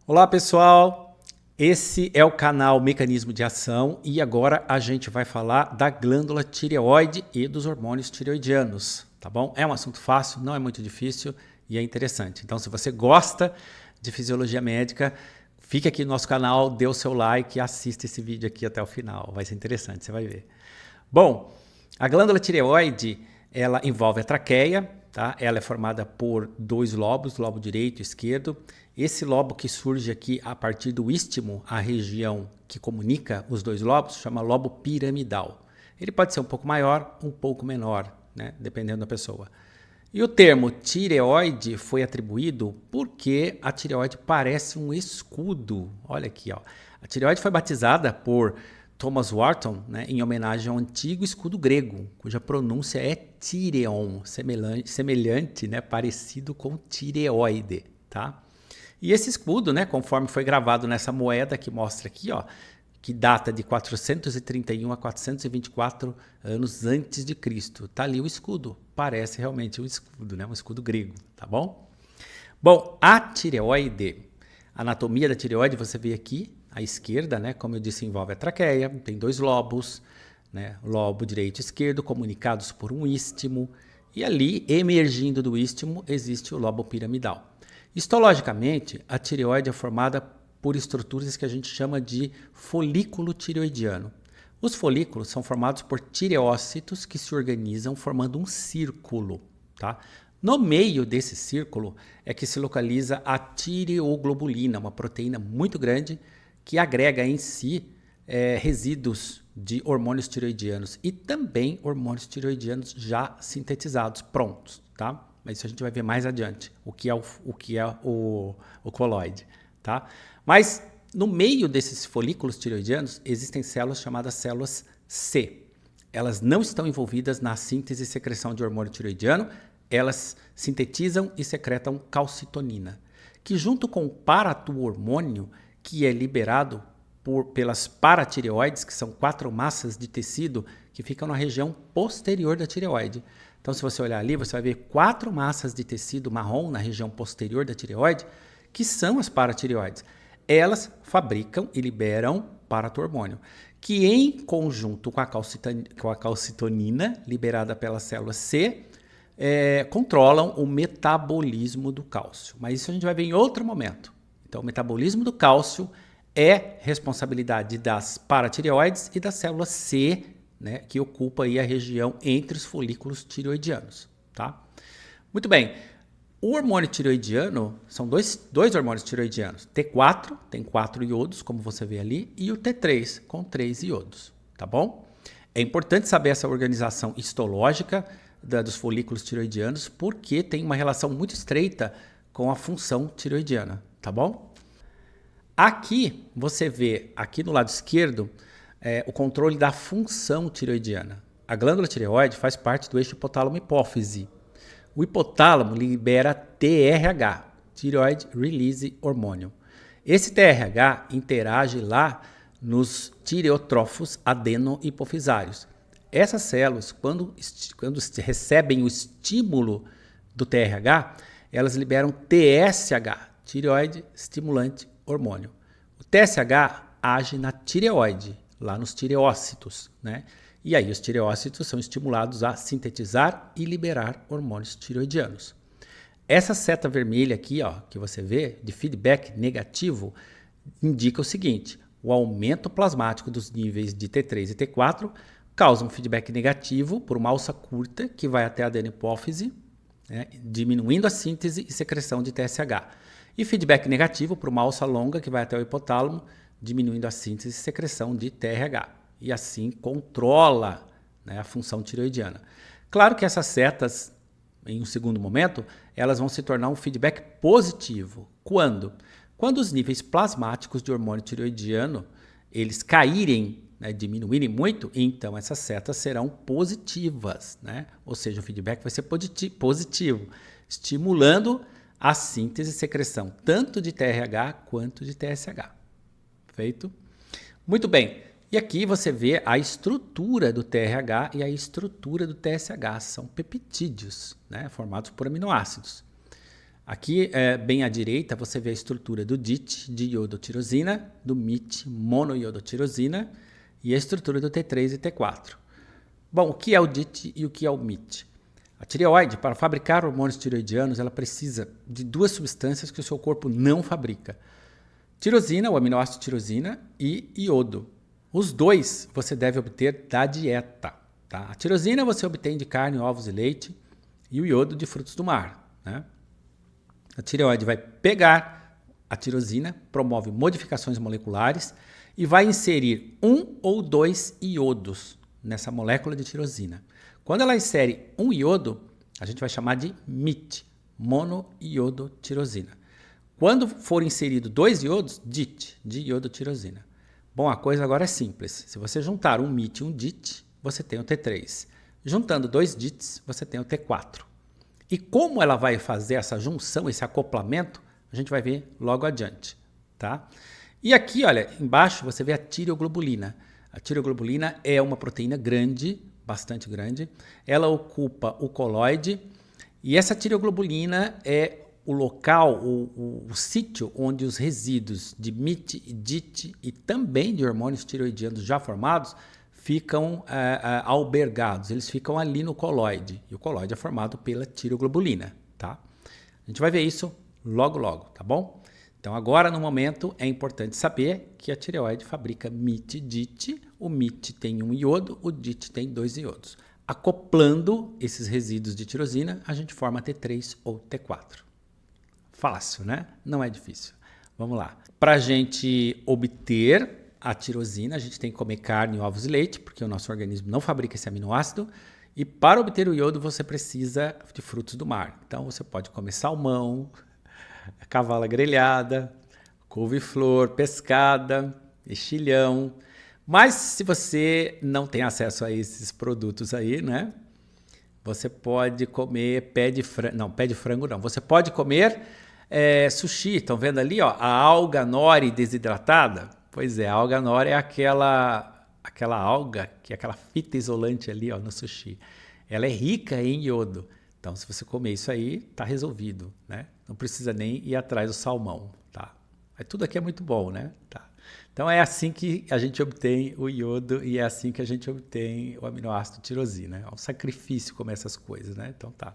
Olá pessoal, esse é o canal Mecanismo de Ação e agora a gente vai falar da glândula tireoide e dos hormônios tireoidianos, tá bom? É um assunto fácil, não é muito difícil e é interessante. Então se você gosta de fisiologia médica, fique aqui no nosso canal, dê o seu like e assista esse vídeo aqui até o final, vai ser interessante, você vai ver. Bom, a glândula tireoide, ela envolve a traqueia, tá? Ela é formada por dois lobos, lobo direito e esquerdo. Esse lobo que surge aqui a partir do istmo, a região que comunica os dois lobos, chama lobo piramidal. Ele pode ser um pouco maior, um pouco menor, né? Dependendo da pessoa. E o termo tireoide foi atribuído porque a tireoide parece um escudo. Olha aqui, ó. A tireoide foi batizada por Thomas Wharton, né, em homenagem ao antigo escudo grego, cuja pronúncia é tireon, semelhante, né, parecido com tireoide, tá? E esse escudo, né, conforme foi gravado nessa moeda que mostra aqui, ó, que data de 431 a 424 anos antes de Cristo. Tá ali o escudo, parece realmente um escudo, né, um escudo grego, tá bom? Bom, a tireoide, a anatomia da tireoide, você vê aqui à esquerda, né, como eu disse, envolve a traqueia, tem dois lobos, né, lobo direito e esquerdo, comunicados por um istmo, e ali, emergindo do istmo, existe o lobo piramidal. Histologicamente, a tireoide é formada por estruturas que a gente chama de folículo tireoidiano. Os folículos são formados por tireócitos que se organizam formando um círculo, tá? No meio desse círculo é que se localiza a tireoglobulina, uma proteína muito grande que agrega em si resíduos de hormônios tireoidianos e também hormônios tireoidianos já sintetizados, prontos, tá? Mas isso a gente vai ver mais adiante, o que é o coloide, tá? Mas no meio desses folículos tireoidianos existem células chamadas células C. Elas não estão envolvidas na síntese e secreção de hormônio tireoidiano, elas sintetizam e secretam calcitonina, que junto com o paratuormônio, que é liberado pelas paratireoides, que são 4 massas de tecido que ficam na região posterior da tireoide. Então, se você olhar ali, você vai ver 4 massas de tecido marrom na região posterior da tireoide, que são as paratireoides. Elas fabricam e liberam paratuormônio, que em conjunto com a calcitonina, liberada pela célula C, controlam o metabolismo do cálcio. Mas isso a gente vai ver em outro momento. Então, o metabolismo do cálcio é responsabilidade das paratireoides e da célula C, né, que ocupa aí a região entre os folículos tireoidianos, tá? Muito bem. O hormônio tireoidiano, são dois hormônios tireoidianos. T4, tem 4 iodos, como você vê ali, e o T3, com 3 iodos, tá bom? É importante saber essa organização histológica dos folículos tireoidianos, porque tem uma relação muito estreita com a função tireoidiana, tá bom? Aqui, você vê, aqui no lado esquerdo, o controle da função tireoidiana. A glândula tireoide faz parte do eixo hipotálamo-hipófise. O hipotálamo libera TRH, Thyroid Release Hormone. Esse TRH interage lá nos tireotrófos adeno-hipofisários. Essas células, quando recebem o estímulo do TRH, elas liberam TSH, Tireoide Estimulante Hormônio. O TSH age na tireoide, lá nos tireócitos, né? E aí os tireócitos são estimulados a sintetizar e liberar hormônios tireoidianos. Essa seta vermelha aqui, ó, que você vê, de feedback negativo, indica o seguinte: o aumento plasmático dos níveis de T3 e T4 causa um feedback negativo por uma alça curta que vai até a adenopófise, né, diminuindo a síntese e secreção de TSH. E feedback negativo por uma alça longa que vai até o hipotálamo, diminuindo a síntese e secreção de TRH. E assim controla, né, a função tireoidiana. Claro que essas setas, em um segundo momento, elas vão se tornar um feedback positivo. Quando? Quando os níveis plasmáticos de hormônio tireoidiano eles caírem, né, diminuírem muito, então essas setas serão positivas, né? Ou seja, o feedback vai ser positivo, estimulando a síntese e secreção tanto de TRH quanto de TSH. Feito? Muito bem. E aqui você vê a estrutura do TRH e a estrutura do TSH. São peptídeos, né, formados por aminoácidos. Aqui, bem à direita, você vê a estrutura do DIT, diiodotirosina, do MIT, monoiodotirosina, e a estrutura do T3 e T4. Bom, o que é o DIT e o que é o MIT? A tireoide, para fabricar hormônios tireoidianos, ela precisa de duas substâncias que o seu corpo não fabrica. Tirosina, o aminoácido tirosina, e iodo. Os dois você deve obter da dieta. Tá? A tirosina você obtém de carne, ovos e leite, e o iodo de frutos do mar. Né? A tireoide vai pegar a tirosina, promove modificações moleculares e vai inserir 1 ou 2 iodos nessa molécula de tirosina. Quando ela insere um iodo, a gente vai chamar de MIT, monoiodotirosina. Quando for inserido 2 iodos, DIT, diiodotirosina. Bom, a coisa agora é simples. Se você juntar um MIT e um DIT, você tem o T3. Juntando 2 DITs, você tem o T4. E como ela vai fazer essa junção, esse acoplamento, a gente vai ver logo adiante. Tá? E aqui, olha, embaixo você vê a tireoglobulina. A tireoglobulina é uma proteína grande, bastante grande. Ela ocupa o coloide e essa tireoglobulina é o local, o sítio onde os resíduos de MIT e DIT e também de hormônios tireoidianos já formados ficam albergados. Eles ficam ali no coloide. E o coloide é formado pela tireoglobulina. Tá? A gente vai ver isso logo, logo, tá bom? Então, agora, no momento, é importante saber que a tireoide fabrica MIT e DIT. O MIT tem um iodo, o DIT tem 2 iodos. Acoplando esses resíduos de tirosina, a gente forma T3 ou T4. Fácil, né? Não é difícil. Vamos lá. Para a gente obter a tirosina, a gente tem que comer carne, ovos e leite, porque o nosso organismo não fabrica esse aminoácido. E para obter o iodo, você precisa de frutos do mar. Então, você pode comer salmão, cavala grelhada, couve-flor, pescada, mexilhão. Mas se você não tem acesso a esses produtos aí, né? Você pode comer pé de frango. Não, pé de frango não. Você pode comer sushi. Estão vendo ali, ó, a alga nori desidratada? Pois é, a alga nori é aquela alga, que é aquela fita isolante ali, ó, no sushi. Ela é rica em iodo. Então, se você comer isso aí, tá resolvido, né? Não precisa nem ir atrás do salmão, tá? Mas tudo aqui é muito bom, né? Tá. Então, é assim que a gente obtém o iodo e é assim que a gente obtém o aminoácido tirosina. É um sacrifício comer essas coisas, né? Então, tá.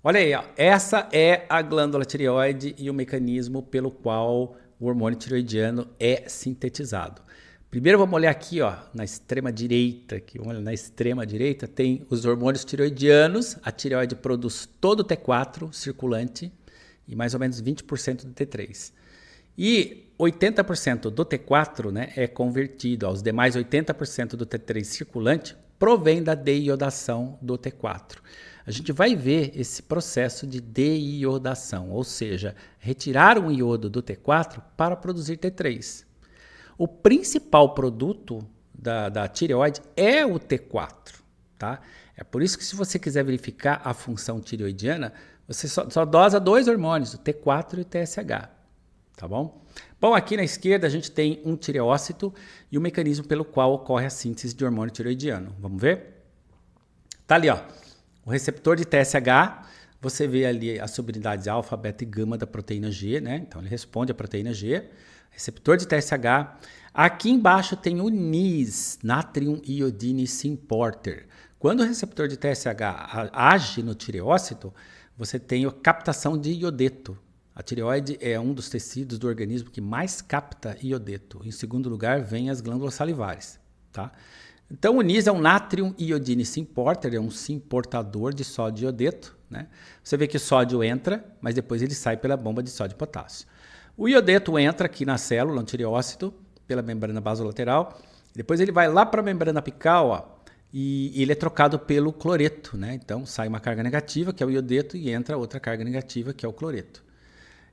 Olha aí, ó. Essa é a glândula tireoide e o mecanismo pelo qual o hormônio tireoidiano é sintetizado. Primeiro vamos olhar aqui, ó, na extrema direita, aqui, olha, na extrema direita tem os hormônios tireoidianos. A tireoide produz todo o T4 circulante e mais ou menos 20% do T3. E 80% do T4, né, é convertido aos demais 80% do T3 circulante provém da deiodação do T4. A gente vai ver esse processo de deiodação, ou seja, retirar um iodo do T4 para produzir T3. O principal produto da tireoide é o T4, tá? É por isso que se você quiser verificar a função tireoidiana, você só dosa 2 hormônios, o T4 e o TSH, tá bom? Bom, aqui na esquerda a gente tem um tireócito e o mecanismo pelo qual ocorre a síntese de hormônio tireoidiano. Vamos ver? Tá ali, ó. O receptor de TSH, você vê ali as subunidades alfa, beta e gama da proteína G, né? Então ele responde à proteína G. Receptor de TSH. Aqui embaixo tem o NIS, Natrium Iodine Symporter. Quando o receptor de TSH age no tireócito, você tem a captação de iodeto. A tireoide é um dos tecidos do organismo que mais capta iodeto. Em segundo lugar, vem as glândulas salivares. Tá? Então, o NIS é um Natrium Iodine Symporter, é um simportador de sódio e iodeto. Né? Você vê que o sódio entra, mas depois ele sai pela bomba de sódio e potássio. O iodeto entra aqui na célula, no tireócito, pela membrana basolateral. Depois ele vai lá para a membrana apical, ó, e ele é trocado pelo cloreto. Né? Então, sai uma carga negativa, que é o iodeto, e entra outra carga negativa, que é o cloreto.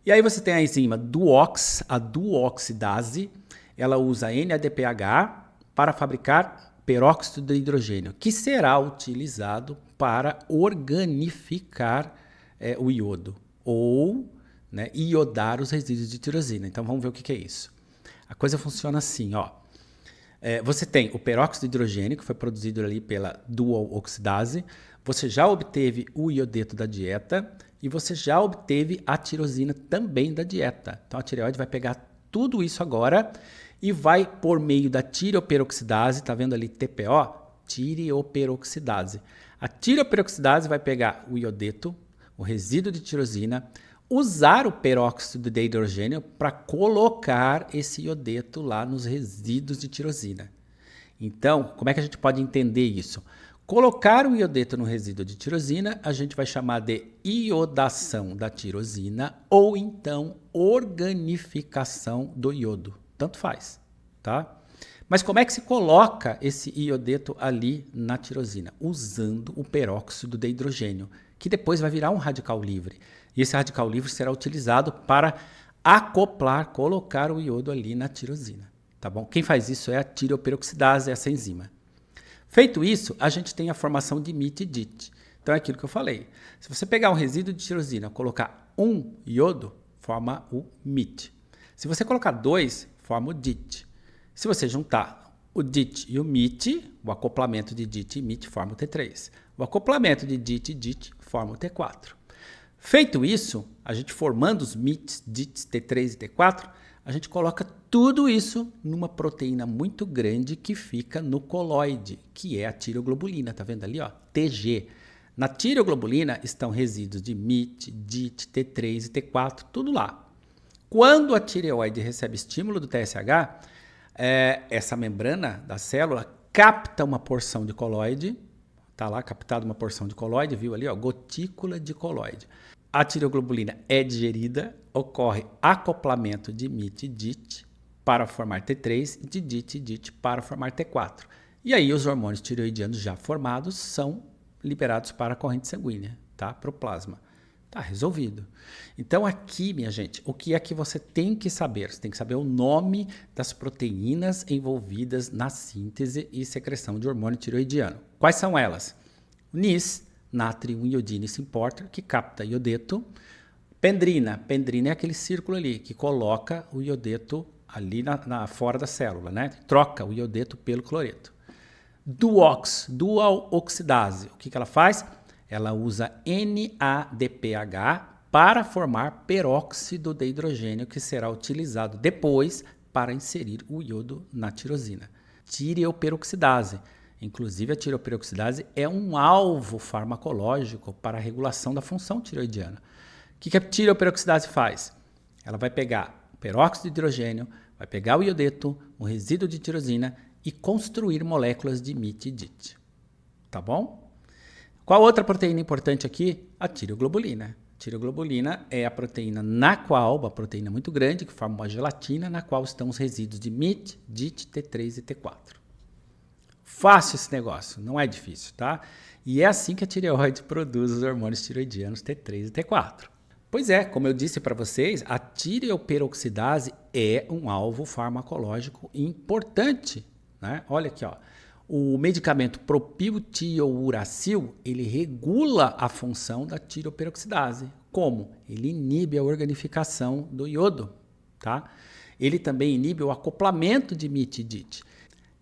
E aí você tem a enzima Duox, a duoxidase. Ela usa NADPH para fabricar peróxido de hidrogênio, que será utilizado para organificar o iodo ou, né, iodar os resíduos de tirosina. Então vamos ver o que é isso. A coisa funciona assim, ó. Você tem o peróxido de hidrogênio, que foi produzido ali pela duoxidase. Você já obteve o iodeto da dieta e você já obteve a tirosina também da dieta. Então a tireoide vai pegar tudo isso agora e vai, por meio da tireoperoxidase, tá vendo ali TPO? Tireoperoxidase. A tireoperoxidase vai pegar o iodeto, o resíduo de tirosina, usar o peróxido de hidrogênio para colocar esse iodeto lá nos resíduos de tirosina. Então, como é que a gente pode entender isso? Colocar o iodeto no resíduo de tirosina, a gente vai chamar de iodação da tirosina ou então organificação do iodo. Tanto faz, tá? Mas como é que se coloca esse iodeto ali na tirosina? Usando o peróxido de hidrogênio, que depois vai virar um radical livre. E esse radical livre será utilizado para acoplar, colocar o iodo ali na tirosina. Tá bom? Quem faz isso é a tireoperoxidase, essa enzima. Feito isso, a gente tem a formação de MIT e DIT. Então é aquilo que eu falei. Se você pegar um resíduo de tirosina e colocar um iodo, forma o MIT. Se você colocar 2, forma o DIT. Se você juntar o DIT e o MIT, o acoplamento de DIT e MIT forma o T3. O acoplamento de DIT e DIT forma o T4. Feito isso, a gente formando os MITs, DITs, T3 e T4, a gente coloca tudo isso numa proteína muito grande que fica no coloide, que é a tireoglobulina, tá vendo ali, ó? TG. Na tireoglobulina estão resíduos de MIT, DIT, T3 e T4, tudo lá. Quando a tireoide recebe estímulo do TSH, essa membrana da célula capta uma porção de coloide, tá lá captada uma porção de coloide, viu ali, ó, gotícula de coloide. A tireoglobulina é digerida, ocorre acoplamento de MIT e DIT para formar T3 e de DIT e DIT para formar T4. E aí os hormônios tireoidianos já formados são liberados para a corrente sanguínea, tá? Para o plasma. Tá resolvido. Então aqui, minha gente, o que é que você tem que saber? Você tem que saber o nome das proteínas envolvidas na síntese e secreção de hormônio tireoidiano. Quais são elas? NIS, Natrium Iodine Importer, que capta iodeto. Pendrina. Pendrina é aquele círculo ali que coloca o iodeto ali fora da célula, né? Troca o iodeto pelo cloreto. Duox, dual oxidase. O que ela faz? Ela usa NADPH para formar peróxido de hidrogênio, que será utilizado depois para inserir o iodo na tirosina. Tireoperoxidase. Inclusive, a tireoperoxidase é um alvo farmacológico para a regulação da função tireoidiana. O que a tireoperoxidase faz? Ela vai pegar o peróxido de hidrogênio, vai pegar o iodeto, o resíduo de tirosina e construir moléculas de MIT e DIT. Tá bom? Qual outra proteína importante aqui? A tireoglobulina. A tireoglobulina é a proteína na qual, uma proteína muito grande, que forma uma gelatina, na qual estão os resíduos de MIT, DIT, T3 e T4. Fácil esse negócio, não é difícil, tá? E é assim que a tireoide produz os hormônios tireoidianos T3 e T4. Pois é, como eu disse para vocês, a tireoperoxidase é um alvo farmacológico importante, né? Olha aqui, ó. O medicamento propiltiouracil, ele regula a função da tireoperoxidase. Como? Ele inibe a organificação do iodo, tá? Ele também inibe o acoplamento de MIT e DIT.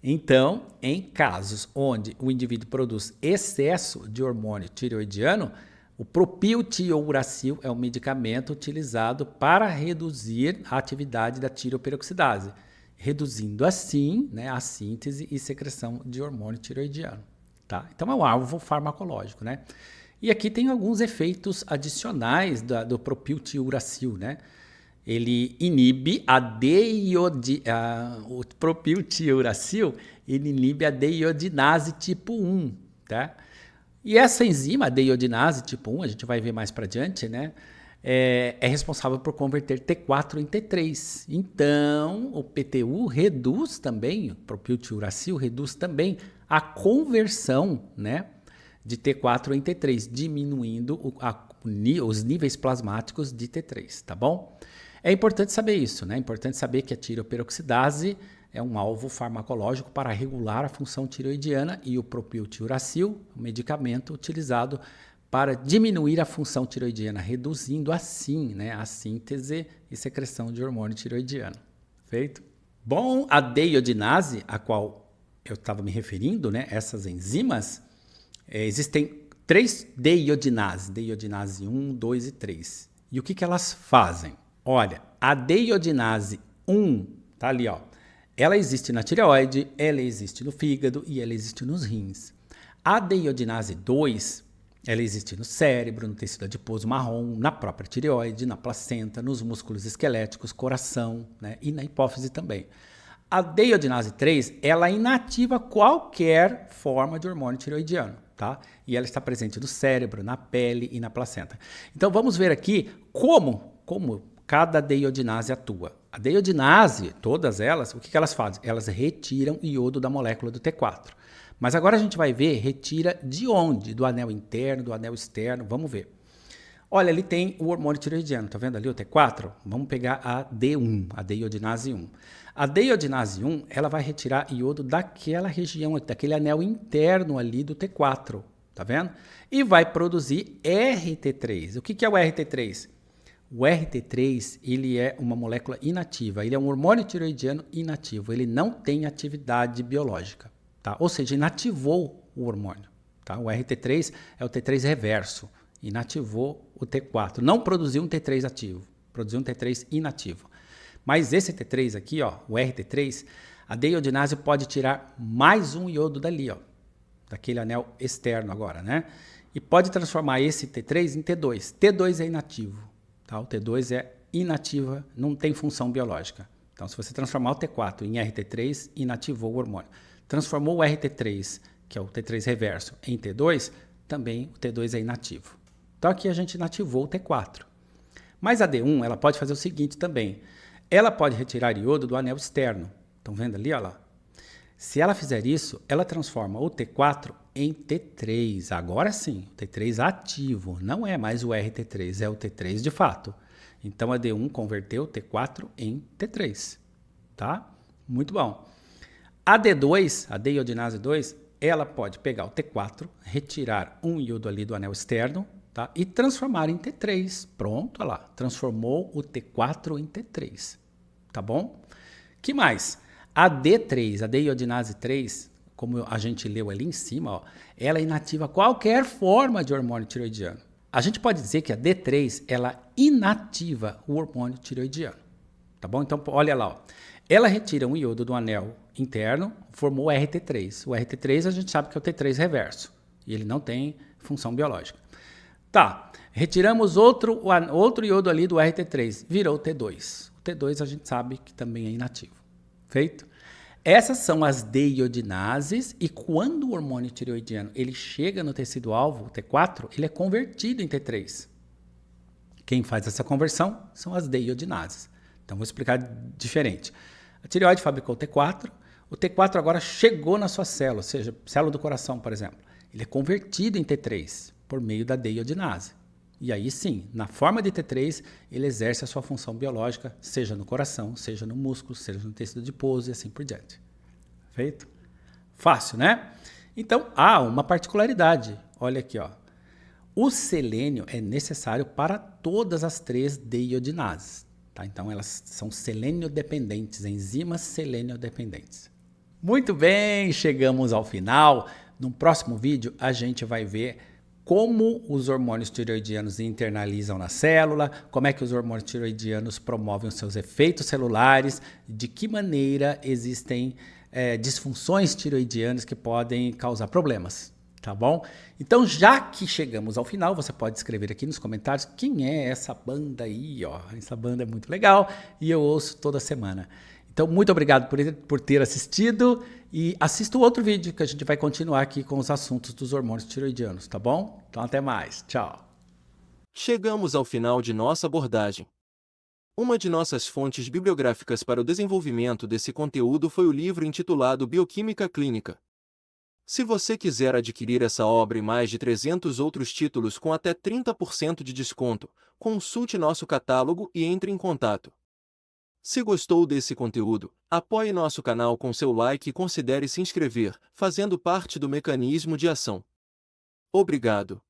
Então, em casos onde o indivíduo produz excesso de hormônio tireoidiano, o propiltiouracil é um medicamento utilizado para reduzir a atividade da tireoperoxidase, reduzindo assim, né, a síntese e secreção de hormônio tireoidiano. Tá? Então é um alvo farmacológico. Né? E aqui tem alguns efeitos adicionais do propiltiouracil, né? Ele inibe o propiltiouracil, ele inibe a deiodinase tipo 1, tá? E essa enzima, a deiodinase tipo 1, a gente vai ver mais para diante, né? É responsável por converter T4 em T3. Então, o PTU reduz também, o propiltiouracil reduz também a conversão, né, de T4 em T3, diminuindo os níveis plasmáticos de T3, tá bom? É importante saber isso, né? É importante saber que a tireoperoxidase é um alvo farmacológico para regular a função tireoidiana e o propiltiouracil, um medicamento utilizado para diminuir a função tireoidiana, reduzindo assim, né, a síntese e secreção de hormônio tireoidiano. Feito? Bom, a deiodinase, a qual eu estava me referindo, né, essas enzimas, existem 3 deiodinases, deiodinase 1, 2 e 3. E o que elas fazem? Olha, a deiodinase 1, tá ali, ó. Ela existe na tireoide, ela existe no fígado e ela existe nos rins. A deiodinase 2, ela existe no cérebro, no tecido adiposo marrom, na própria tireoide, na placenta, nos músculos esqueléticos, coração, né? E na hipófise também. A deiodinase 3, ela inativa qualquer forma de hormônio tireoidiano, tá? E ela está presente no cérebro, na pele e na placenta. Então vamos ver aqui como cada deiodinase atua. A deiodinase, todas elas, o que elas fazem? Elas retiram iodo da molécula do T4. Mas agora a gente vai ver, retira de onde? Do anel interno, do anel externo, vamos ver. Olha, ali tem o hormônio tireoidiano, tá vendo ali o T4? Vamos pegar a D1, a deiodinase 1. A deiodinase 1, ela vai retirar iodo daquela região, daquele anel interno ali do T4, tá vendo? E vai produzir RT3. O que é o RT3? O RT3, ele é uma molécula inativa, ele é um hormônio tireoidiano inativo, ele não tem atividade biológica, tá? Ou seja, inativou o hormônio, tá? O RT3 é o T3 reverso, inativou o T4, não produziu um T3 ativo, produziu um T3 inativo. Mas esse T3 aqui, ó, o RT3, a deiodinase pode tirar mais um iodo dali, ó, daquele anel externo agora, né? E pode transformar esse T3 em T2. T2 é inativo, tá? O T2 é inativa, não tem função biológica. Então, se você transformar o T4 em RT3, inativou o hormônio. Transformou o RT3, que é o T3 reverso, em T2, também o T2 é inativo. Então, aqui a gente inativou o T4. Mas a D1, ela pode fazer o seguinte também. Ela pode retirar iodo do anel externo. Estão vendo ali, olha lá? Se ela fizer isso, ela transforma o T4 em T3. Agora sim, o T3 ativo. Não é mais o RT3, é o T3 de fato. Então, a D1 converteu o T4 em T3. Tá? Muito bom. A D2, a deiodinase 2, ela pode pegar o T4, retirar um iodo ali do anel externo, tá? E transformar em T3. Pronto, olha lá. Transformou o T4 em T3. Tá bom? Que mais? A D3, a deiodinase 3, como a gente leu ali em cima, ó, ela inativa qualquer forma de hormônio tireoidiano. A gente pode dizer que a D3, ela inativa o hormônio tireoidiano. Tá bom? Então, olha lá, ó. Ela retira um iodo do anel interno, formou o RT3. O RT3 a gente sabe que é o T3 reverso. E ele não tem função biológica. Tá, retiramos outro iodo ali do RT3, virou T2. O T2 a gente sabe que também é inativo. Feito? Essas são as deiodinases e quando o hormônio tireoidiano ele chega no tecido-alvo, o T4, ele é convertido em T3. Quem faz essa conversão são as deiodinases. Então, vou explicar diferente. A tireoide fabricou o T4 agora chegou na sua célula, ou seja, célula do coração, por exemplo. Ele é convertido em T3 por meio da deiodinase. E aí sim, na forma de T3, ele exerce a sua função biológica, seja no coração, seja no músculo, seja no tecido adiposo e assim por diante. Feito? Fácil, né? Então, há uma particularidade. Olha aqui, ó. O selênio é necessário para todas as 3 deiodinases. Tá? Então, elas são selênio-dependentes, enzimas selênio-dependentes. Muito bem, chegamos ao final. No próximo vídeo, a gente vai ver como os hormônios tireoidianos internalizam na célula, como é que os hormônios tireoidianos promovem os seus efeitos celulares, de que maneira existem disfunções tireoidianas que podem causar problemas, tá bom? Então, já que chegamos ao final, você pode escrever aqui nos comentários quem é essa banda aí, ó. Essa banda é muito legal e eu ouço toda semana. Então, muito obrigado por ter assistido e assista o outro vídeo que a gente vai continuar aqui com os assuntos dos hormônios tireoidianos, tá bom? Então, até mais. Tchau. Chegamos ao final de nossa abordagem. Uma de nossas fontes bibliográficas para o desenvolvimento desse conteúdo foi o livro intitulado Bioquímica Clínica. Se você quiser adquirir essa obra e mais de 300 outros títulos com até 30% de desconto, consulte nosso catálogo e entre em contato. Se gostou desse conteúdo, apoie nosso canal com seu like e considere se inscrever, fazendo parte do mecanismo de ação. Obrigado.